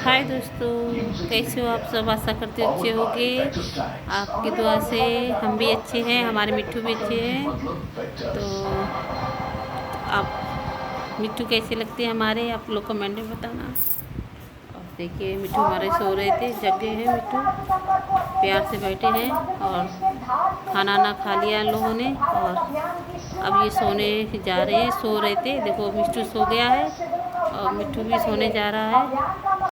हाय दोस्तों, कैसे हो आप सब। आशा करते हो अच्छे होगे। आपकी दुआ से हम भी अच्छे हैं, हमारे मिट्टू भी अच्छे हैं। तो आप मिट्टू कैसे लगते हैं हमारे, आप लोग कमेंट में बताना। और देखिए मिट्टू हमारे सो रहे थे, जगे हैं मिट्टू, प्यार से बैठे हैं। और खाना ना खा लिया इन लोगों ने और अब ये सोने जा रहे हैं। सो रहे थे, देखो मिट्टू सो गया है और मिट्टू भी सोने जा रहा है।